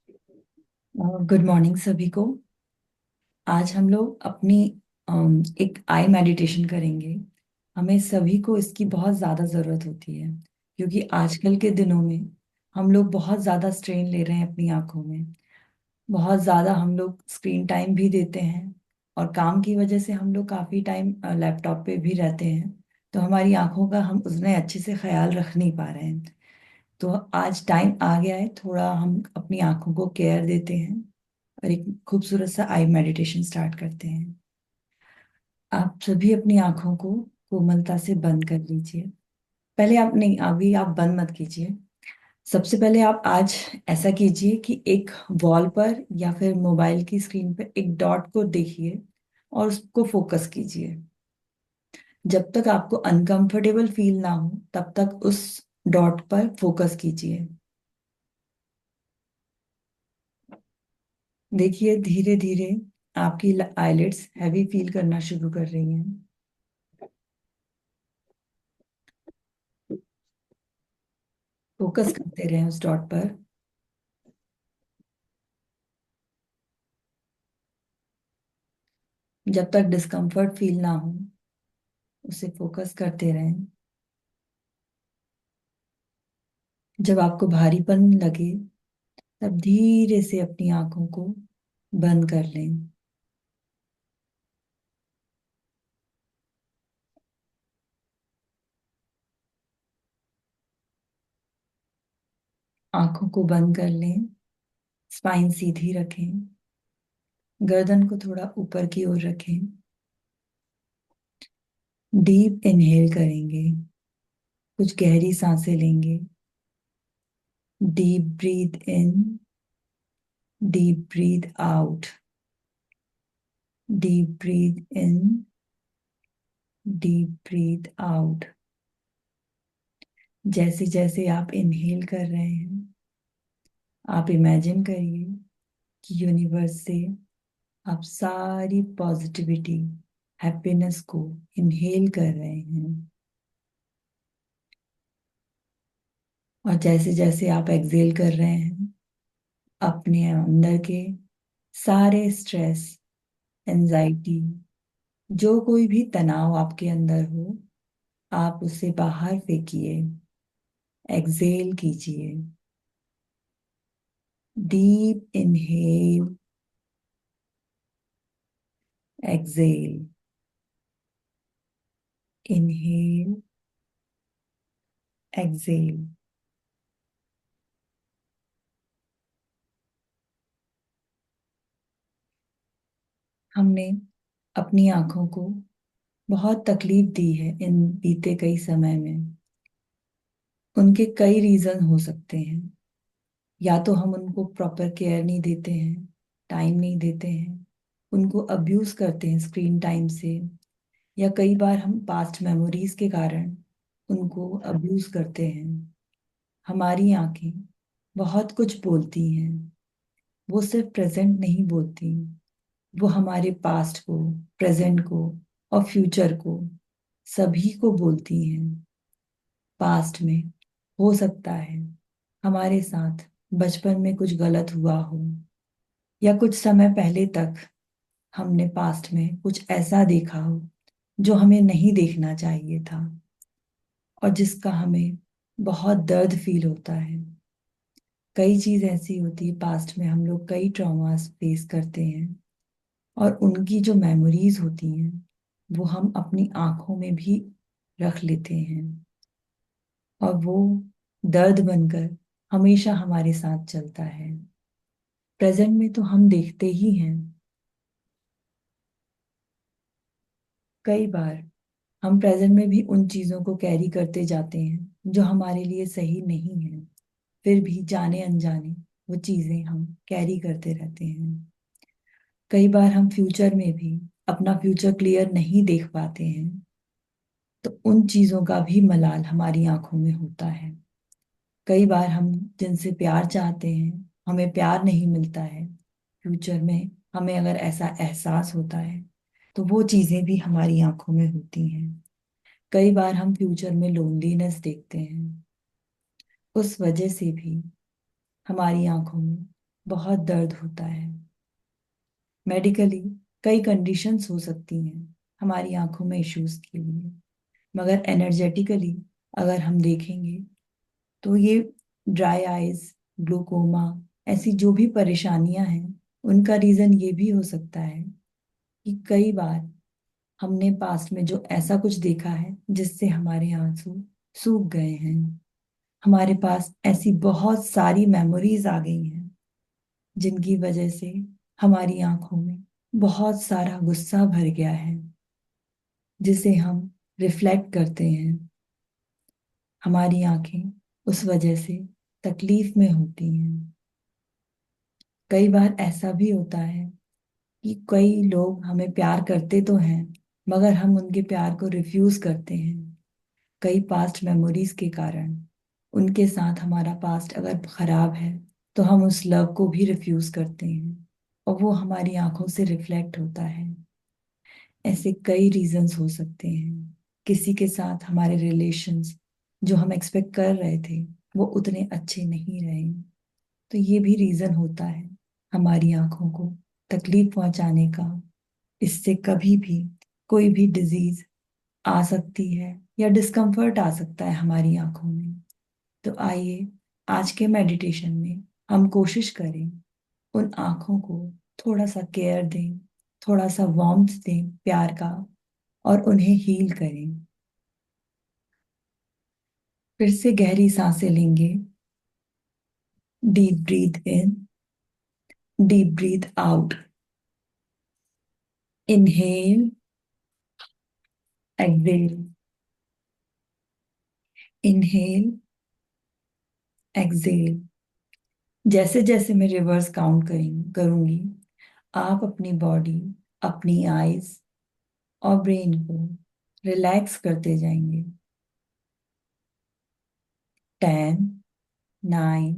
Good morning सभी को। आज हम लोग अपनी एक आई मेडिटेशन करेंगे। हमें सभी को इसकी बहुत ज़्यादा ज़रूरत होती है, क्योंकि आजकल के दिनों में हम लोग बहुत ज़्यादा स्ट्रेन ले रहे हैं अपनी आंखों में। बहुत ज़्यादा हम लोग स्क्रीन टाइम भी देते हैं, और काम की वजह से हम लोग काफ़ी टाइम लैपटॉप पे भी रहते हैं। तो हमारी आंखों का हम उतने अच्छे से ख्याल रख नहीं पा रहे हैं। तो आज टाइम आ गया है, थोड़ा हम अपनी आंखों को केयर देते हैं और एक खूबसूरत सा आई मेडिटेशन स्टार्ट करते हैं। आप सभी अपनी आंखों को कोमलता से बंद कर लीजिए। पहले आप नहीं, अभी आप बंद मत कीजिए। सबसे पहले आप आज ऐसा कीजिए कि एक वॉल पर या फिर मोबाइल की स्क्रीन पर एक डॉट को देखिए और उसको फोकस कीजिए। जब तक आपको अनकंफर्टेबल फील ना हो तब तक उस डॉट पर फोकस कीजिए। देखिए, धीरे धीरे आपकी आईलिड्स हैवी फील करना शुरू कर रही हैं। फोकस करते रहें उस डॉट पर। जब तक डिस्कम्फर्ट फील ना हो उसे फोकस करते रहें। जब आपको भारीपन लगे तब धीरे से अपनी आंखों को बंद कर लें। आंखों को बंद कर लें, स्पाइन सीधी रखें, गर्दन को थोड़ा ऊपर की ओर रखें। डीप इनहेल करेंगे, कुछ गहरी सांसें लेंगे। Deep breath in, deep breath out, deep breath in, deep breath out. जैसे जैसे आप इनहेल कर रहे हैं, आप इमेजिन करिए कि यूनिवर्स से आप सारी पॉजिटिविटी, हैप्पीनेस को इनहेल कर रहे हैं। और जैसे जैसे आप एक्सहेल कर रहे हैं, अपने अंदर के सारे स्ट्रेस, एंजाइटी, जो कोई भी तनाव आपके अंदर हो, आप उसे बाहर फेंकिए। एक्सहेल कीजिए। Deep inhale, exhale, inhale, exhale. हमने अपनी आंखों को बहुत तकलीफ दी है इन बीते कई समय में। उनके कई रीजन हो सकते हैं। या तो हम उनको प्रॉपर केयर नहीं देते हैं, टाइम नहीं देते हैं, उनको अब्यूज करते हैं स्क्रीन टाइम से, या कई बार हम पास्ट मेमोरीज के कारण उनको अब्यूज करते हैं। हमारी आंखें बहुत कुछ बोलती हैं। वो सिर्फ प्रेजेंट नहीं बोलती, वो हमारे पास्ट को, प्रेजेंट को और फ्यूचर को, सभी को बोलती हैं। पास्ट में हो सकता है हमारे साथ बचपन में कुछ गलत हुआ हो, या कुछ समय पहले तक हमने पास्ट में कुछ ऐसा देखा हो जो हमें नहीं देखना चाहिए था, और जिसका हमें बहुत दर्द फील होता है। कई चीज ऐसी होती है, पास्ट में हम लोग कई ट्रॉमास फेस करते हैं, और उनकी जो मेमोरीज होती हैं वो हम अपनी आंखों में भी रख लेते हैं, और वो दर्द बनकर हमेशा हमारे साथ चलता है। प्रेजेंट में तो हम देखते ही हैं। कई बार हम प्रेजेंट में भी उन चीजों को कैरी करते जाते हैं जो हमारे लिए सही नहीं है। फिर भी जाने अनजाने वो चीजें हम कैरी करते रहते हैं। कई बार हम फ्यूचर में भी अपना फ्यूचर क्लियर नहीं देख पाते हैं, तो उन चीजों का भी मलाल हमारी आंखों में होता है। कई बार हम जिनसे प्यार चाहते हैं, हमें प्यार नहीं मिलता है। फ्यूचर में हमें अगर ऐसा एहसास होता है तो वो चीजें भी हमारी आंखों में होती हैं। कई बार हम फ्यूचर में लोनलीनेस देखते हैं, उस वजह से भी हमारी आंखों में बहुत दर्द होता है। मेडिकली कई कंडीशंस हो सकती हैं हमारी आंखों में इश्यूज के लिए, मगर एनर्जेटिकली अगर हम देखेंगे तो ये ड्राई आइज, ग्लूकोमा, ऐसी जो भी परेशानियां हैं उनका रीजन ये भी हो सकता है कि कई बार हमने पास्ट में जो ऐसा कुछ देखा है जिससे हमारे आंसू सूख गए हैं। हमारे पास ऐसी बहुत सारी मेमोरीज आ गई हैं जिनकी वजह से हमारी आंखों में बहुत सारा गुस्सा भर गया है, जिसे हम रिफ्लेक्ट करते हैं। हमारी आंखें उस वजह से तकलीफ में होती हैं। कई बार ऐसा भी होता है कि कई लोग हमें प्यार करते तो हैं, मगर हम उनके प्यार को रिफ्यूज करते हैं कई पास्ट मेमोरीज के कारण। उनके साथ हमारा पास्ट अगर खराब है तो हम उस लव को भी रिफ्यूज करते हैं और वो हमारी आंखों से रिफ्लेक्ट होता है। ऐसे कई रीजंस हो सकते हैं। किसी के साथ हमारे रिलेशंस जो हम एक्सपेक्ट कर रहे थे वो उतने अच्छे नहीं रहे, तो ये भी रीजन होता है हमारी आंखों को तकलीफ पहुंचाने का। इससे कभी भी कोई भी डिजीज आ सकती है या डिस्कम्फर्ट आ सकता है हमारी आंखों में। तो आइए आज के मेडिटेशन में हम कोशिश करें उन आंखों को थोड़ा सा केयर दें, थोड़ा सा वार्मथ दें प्यार का, और उन्हें हील करें। फिर से गहरी सांसें लेंगे। Deep breath in, deep breath out. Inhale, exhale, inhale, exhale. जैसे जैसे मैं रिवर्स काउंट करूंगी, आप अपनी बॉडी, अपनी आईज और ब्रेन को रिलैक्स करते जाएंगे। 10, 9,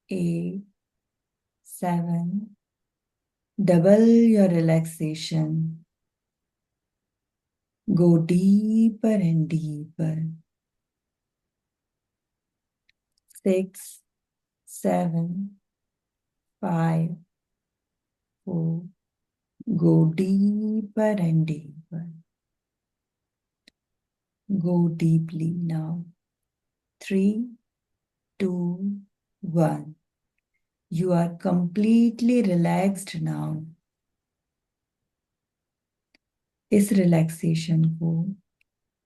8, 7। Double your relaxation. Go deeper and deeper. 6, 7, 5, 4. Go deeper and deeper. Go deeply now. 3, 2, 1. You are completely relaxed now. इस रिलैक्सेशन को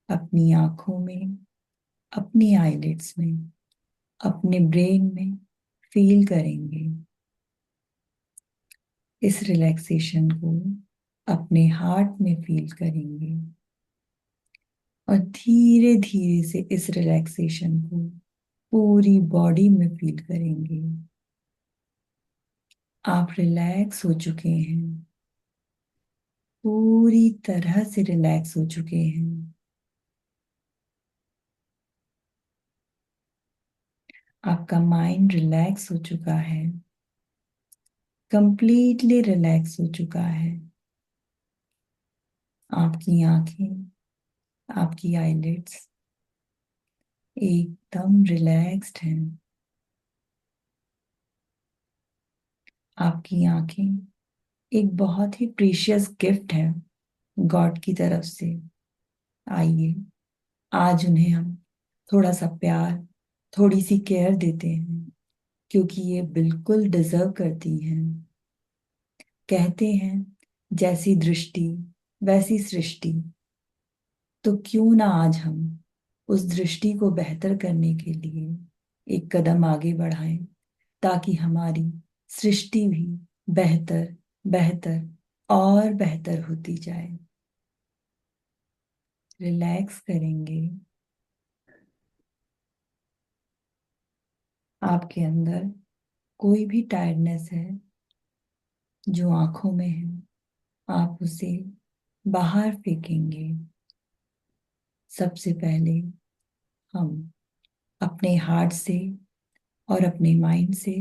अपनी आंखों में, अपनी आईलिड्स में, अपने ब्रेन में फील करेंगे। इस रिलैक्सेशन को अपने हार्ट में फील करेंगे और धीरे धीरे से इस रिलैक्सेशन को पूरी बॉडी में फील करेंगे। आप रिलैक्स हो चुके हैं, पूरी तरह से रिलैक्स हो चुके हैं। आपका माइंड रिलैक्स हो चुका है, कंप्लीटली रिलैक्स हो चुका है। आपकी आंखें, आपकी आईलिड्स एकदम रिलैक्स्ड हैं। आपकी आंखें एक बहुत ही प्रीशियस गिफ्ट है गॉड की तरफ से। आइए आज उन्हें हम थोड़ा सा प्यार, थोड़ी सी केयर देते हैं, क्योंकि ये बिल्कुल डिजर्व करती हैं। कहते हैं जैसी दृष्टि वैसी सृष्टि, तो क्यों ना आज हम उस दृष्टि को बेहतर करने के लिए एक कदम आगे बढ़ाएं, ताकि हमारी सृष्टि भी बेहतर, बेहतर और बेहतर होती जाए। रिलैक्स करेंगे। आपके अंदर कोई भी टायर्डनेस है जो आंखों में है, आप उसे बाहर फेंकेंगे। सबसे पहले हम अपने हार्ट से और अपने माइंड से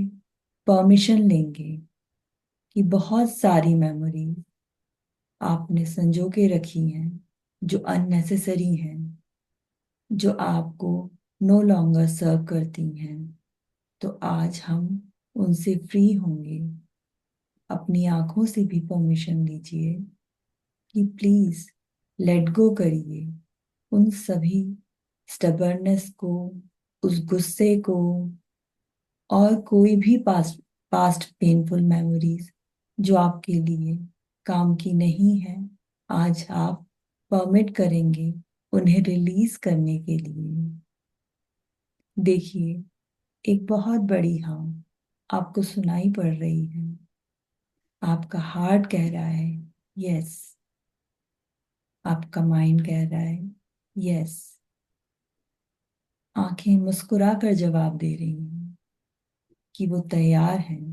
परमिशन लेंगे कि बहुत सारी मेमोरी आपने संजो के रखी हैं जो अननेसेसरी हैं, जो आपको नो लॉन्गर सर्व करती हैं। तो आज हम उनसे फ्री होंगे, अपनी आंखों से भी परमिशन दीजिए कि प्लीज लेट गो करिए उन सभी स्टबर्नेस को, उस गुस्से को, और कोई भी पास्ट पास्ट पेनफुल मेमोरीज जो आपके लिए काम की नहीं है। आज आप परमिट करेंगे उन्हें रिलीज करने के लिए। देखिए, एक बहुत बड़ी हाँ आपको सुनाई पड़ रही है। आपका हार्ट कह रहा है यस, आपका माइंड कह रहा है यस, आंखें मुस्कुरा कर जवाब दे रही हैं कि वो तैयार हैं।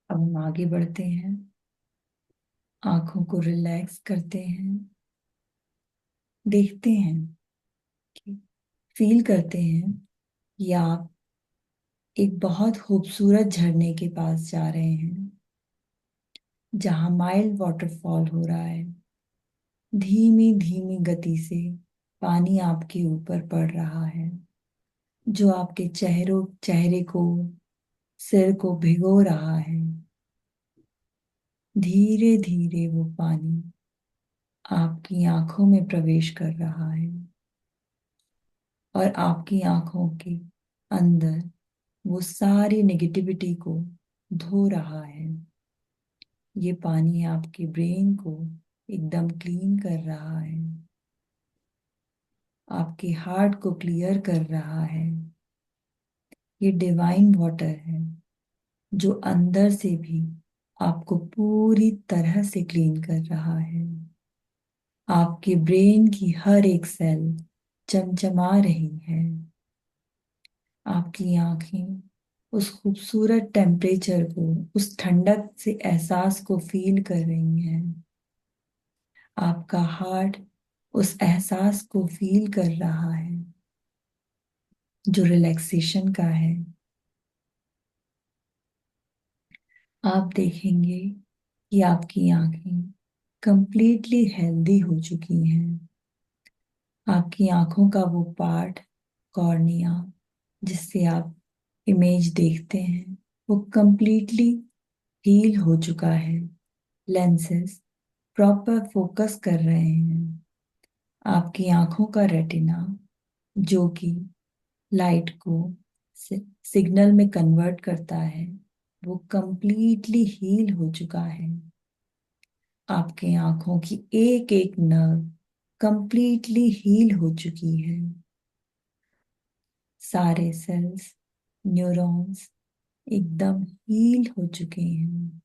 अब हम आगे बढ़ते हैं, आंखों को रिलैक्स करते हैं, देखते हैं कि फील करते हैं कि आप एक बहुत खूबसूरत झरने के पास जा रहे हैं, जहां माइल्ड वाटरफॉल हो रहा है। धीमी धीमी गति से पानी आपके ऊपर पड़ रहा है, जो आपके चेहरे को, सिर को भिगो रहा है। धीरे धीरे वो पानी आपकी आंखों में प्रवेश कर रहा है और आपकी आंखों के अंदर वो सारी नेगेटिविटी को धो रहा है। ये पानी आपके ब्रेन को एकदम क्लीन कर रहा है, आपके हार्ट को क्लियर कर रहा है। ये डिवाइन वाटर है जो अंदर से भी आपको पूरी तरह से क्लीन कर रहा है। आपके ब्रेन की हर एक सेल चमचमा रही है। आपकी आंखें उस खूबसूरत टेम्परेचर को, उस ठंडक से एहसास को फील कर रही हैं। आपका हार्ट उस एहसास को फील कर रहा है जो रिलैक्सेशन का है। आप देखेंगे कि आपकी आंखें कंप्लीटली हेल्दी हो चुकी हैं। आपकी आंखों का वो पार्ट, कॉर्निया, जिससे आप इमेज देखते हैं, वो कंप्लीटली हील हो चुका है। लेंसेज प्रॉपर फोकस कर रहे हैं। आपकी आंखों का रेटिना, जो कि लाइट को सिग्नल में कन्वर्ट करता है, वो कंप्लीटली हील हो चुका है। आपके आंखों की एक एक नर्व कंप्लीटली हील हो चुकी है। सारे सेल्स, न्यूरॉन्स एकदम हील हो चुके हैं।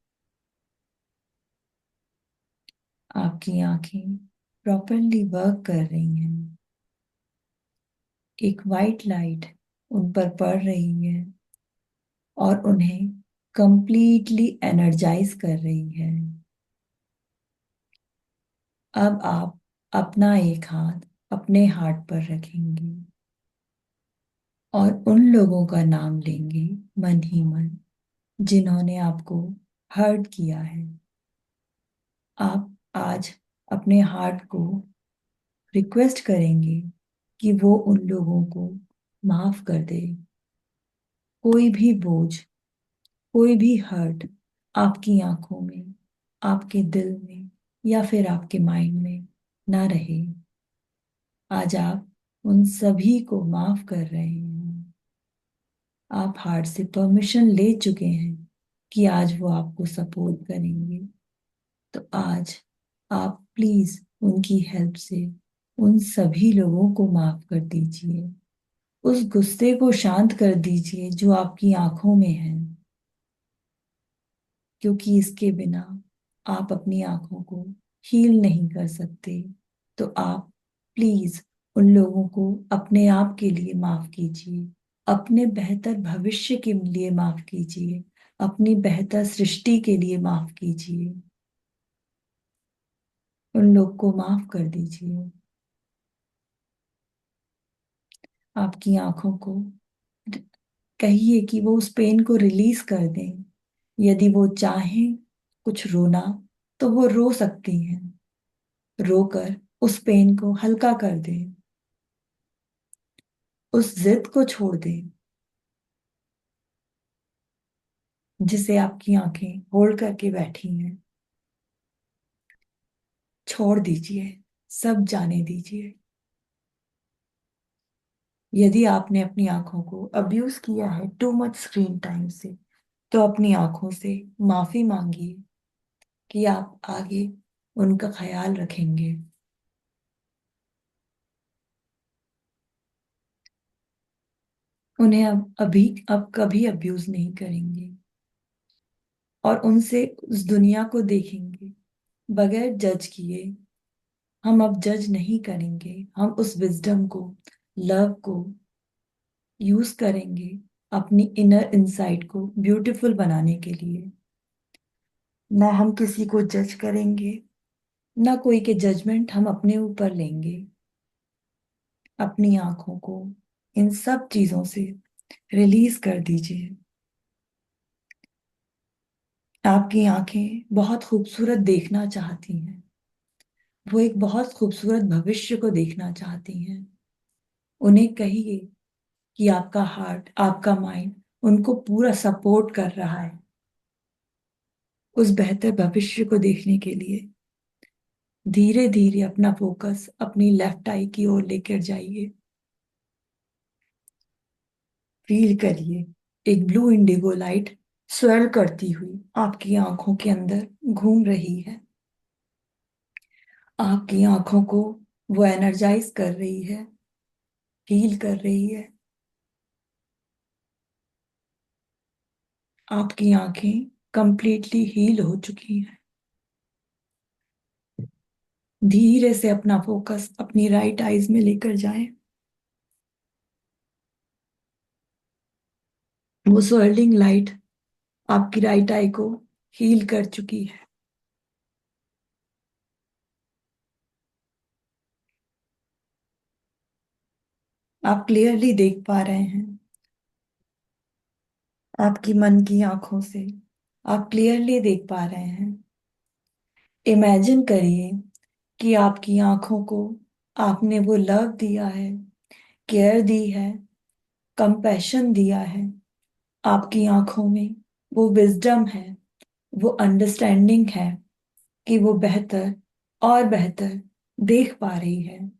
आपकी आंखें प्रॉपरली वर्क कर रही हैं। एक वाइट लाइट उन पर पड़ रही है और उन्हें कंप्लीटली एनर्जाइज कर रही है। अब आप अपना एक हाथ अपने हार्ट पर रखेंगे और उन लोगों का नाम लेंगे मन ही मन, जिन्होंने आपको हर्ट किया है। आप आज अपने हार्ट को रिक्वेस्ट करेंगे कि वो उन लोगों को माफ कर दे। कोई भी बोझ, कोई भी हर्ट आपकी आंखों में, आपके दिल में या फिर आपके माइंड में ना रहे। आज आप उन सभी को माफ कर रहे हैं। आप हार्ट से परमिशन ले चुके हैं कि आज वो आपको सपोर्ट करेंगे। तो आज आप प्लीज उनकी हेल्प से उन सभी लोगों को माफ कर दीजिए। उस गुस्से को शांत कर दीजिए जो आपकी आंखों में है, क्योंकि इसके बिना आप अपनी आंखों को हील नहीं कर सकते। तो आप प्लीज उन लोगों को अपने आप के लिए माफ कीजिए, अपने बेहतर भविष्य के लिए माफ कीजिए, अपनी बेहतर सृष्टि के लिए माफ कीजिए। उन लोग को माफ कर दीजिए। आपकी आंखों को कहिए कि वो उस पेन को रिलीज कर दें। यदि वो चाहें कुछ रोना, तो वो रो सकती हैं। रोकर उस पेन को हल्का कर दे, उस जिद को छोड़ दे जिसे आपकी आंखें होल्ड करके बैठी हैं। छोड़ दीजिए, सब जाने दीजिए। यदि आपने अपनी आंखों को अब्यूज किया है टू मच स्क्रीन टाइम से, तो अपनी आंखों से माफी मांगिए कि आप आगे उनका ख्याल रखेंगे। उन्हें अब कभी अब्यूज नहीं करेंगे, और उनसे उस दुनिया को देखेंगे बगैर जज किए। हम अब जज नहीं करेंगे, हम उस विजडम को, लव को यूज करेंगे अपनी इनर इंसाइट को ब्यूटीफुल बनाने के लिए। ना हम किसी को जज करेंगे, ना कोई के जजमेंट हम अपने ऊपर लेंगे। अपनी आंखों को इन सब चीजों से रिलीज कर दीजिए। आपकी आंखें बहुत खूबसूरत देखना चाहती हैं। वो एक बहुत खूबसूरत भविष्य को देखना चाहती हैं। उन्हें कहिए कि आपका हार्ट, आपका माइंड उनको पूरा सपोर्ट कर रहा है उस बेहतर भविष्य को देखने के लिए। धीरे धीरे अपना फोकस अपनी लेफ्ट आई की ओर लेकर जाइए। फील करिए एक ब्लू इंडिगो लाइट स्वेल करती हुई आपकी आंखों के अंदर घूम रही है। आपकी आंखों को वो एनर्जाइज कर रही है, हील कर रही है। आपकी आंखें कंप्लीटली हील हो चुकी हैं। धीरे से अपना फोकस अपनी राइट आईज में लेकर जाएं। वो स्वर्लिंग लाइट आपकी राइट आई को हील कर चुकी है। आप क्लियरली देख पा रहे हैं। आपकी मन की आंखों से आप क्लियरली देख पा रहे हैं। इमेजिन करिए कि आपकी आंखों को आपने वो लव दिया है, केयर दी है, कंपैशन दिया है। आपकी आंखों में वो विजडम है, वो अंडरस्टैंडिंग है कि वो बेहतर और बेहतर देख पा रही है।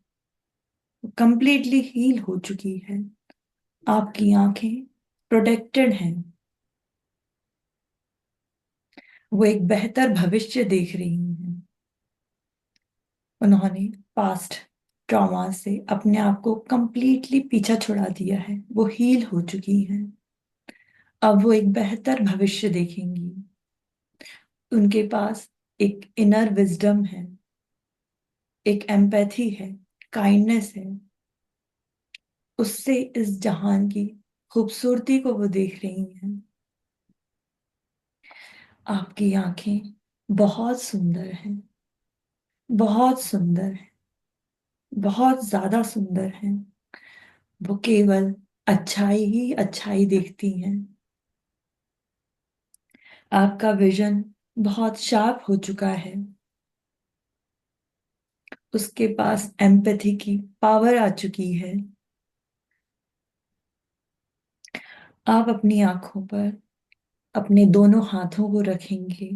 कंप्लीटली हील हो चुकी है। आपकी आंखें प्रोटेक्टेड हैं। वो एक बेहतर भविष्य देख रही हैं। उन्होंने पास्ट ट्रॉमा से अपने आप को कंप्लीटली पीछा छुड़ा दिया है। वो हील हो चुकी हैं। अब वो एक बेहतर भविष्य देखेंगी। उनके पास एक इनर विजडम है, एक एम्पैथी है, काइंडनेस है। उससे इस जहान की खूबसूरती को वो देख रही हैं। आपकी आंखें बहुत सुंदर हैं, बहुत सुंदर है, बहुत ज्यादा सुंदर हैं। वो केवल अच्छाई ही अच्छाई देखती हैं। आपका विजन बहुत शार्प हो चुका है। उसके पास एम्पैथी की पावर आ चुकी है। आप अपनी आंखों पर अपने दोनों हाथों को रखेंगे,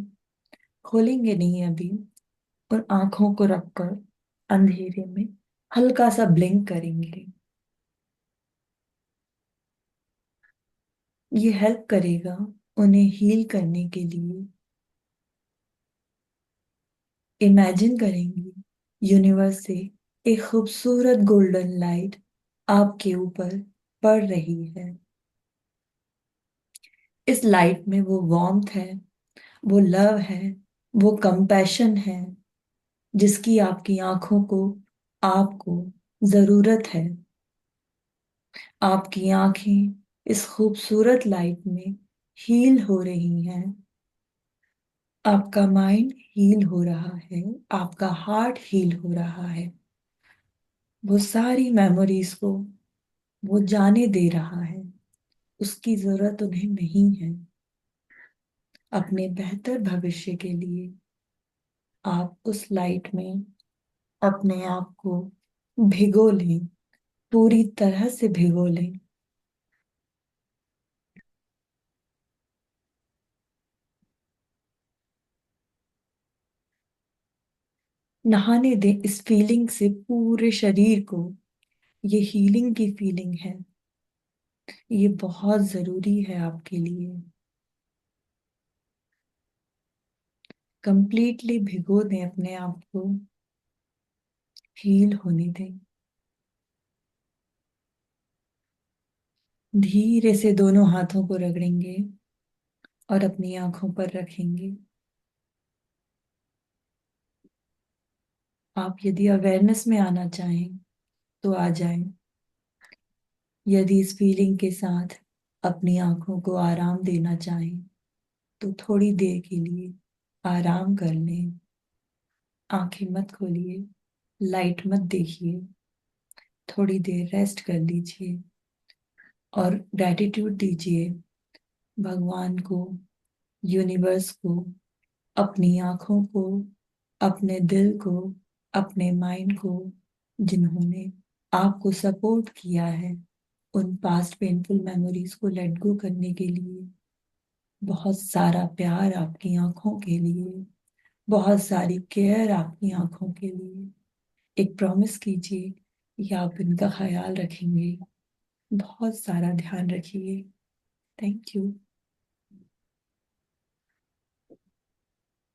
खोलेंगे नहीं अभी। और आंखों को रखकर अंधेरे में हल्का सा ब्लिंक करेंगे। ये हेल्प करेगा उन्हें हील करने के लिए। इमेजिन करेंगे यूनिवर्स से एक खूबसूरत गोल्डन लाइट आपके ऊपर पड़ रही है। इस लाइट में वो वार्मथ है, वो लव है, वो कंपैशन है जिसकी आपकी आंखों को, आपको जरूरत है। आपकी आंखें इस खूबसूरत लाइट में हील हो रही हैं। आपका माइंड हील हो रहा है, आपका हार्ट हील हो रहा है। वो सारी मेमोरीज को वो जाने दे रहा है। उसकी जरूरत उन्हें नहीं है अपने बेहतर भविष्य के लिए। आप उस लाइट में अपने आप को भिगो लें, पूरी तरह से भिगो लें। नहाने दें इस फीलिंग से पूरे शरीर को। ये हीलिंग की फीलिंग है। ये बहुत जरूरी है आपके लिए। कंप्लीटली भिगो दें अपने आप को, हील होने दें। धीरे से दोनों हाथों को रगड़ेंगे और अपनी आंखों पर रखेंगे। आप यदि अवेयरनेस में आना चाहें तो आ जाएं। यदि इस फीलिंग के साथ अपनी आंखों को आराम देना चाहें तो थोड़ी देर के लिए आराम कर लें। आंखें मत खोलिए, लाइट मत देखिए, थोड़ी देर रेस्ट कर लीजिए और ग्रैटिट्यूड दीजिए भगवान को, यूनिवर्स को, अपनी आंखों को, अपने दिल को, अपने माइंड को, जिन्होंने आपको सपोर्ट किया है उन पास्ट पेनफुल मेमोरीज को लेट गो करने के लिए। बहुत सारा प्यार आपकी आंखों के लिए, बहुत सारी केयर आपकी आंखों के लिए। एक प्रॉमिस कीजिए कि आप इनका ख्याल रखेंगे। बहुत सारा ध्यान रखिए। Thank you.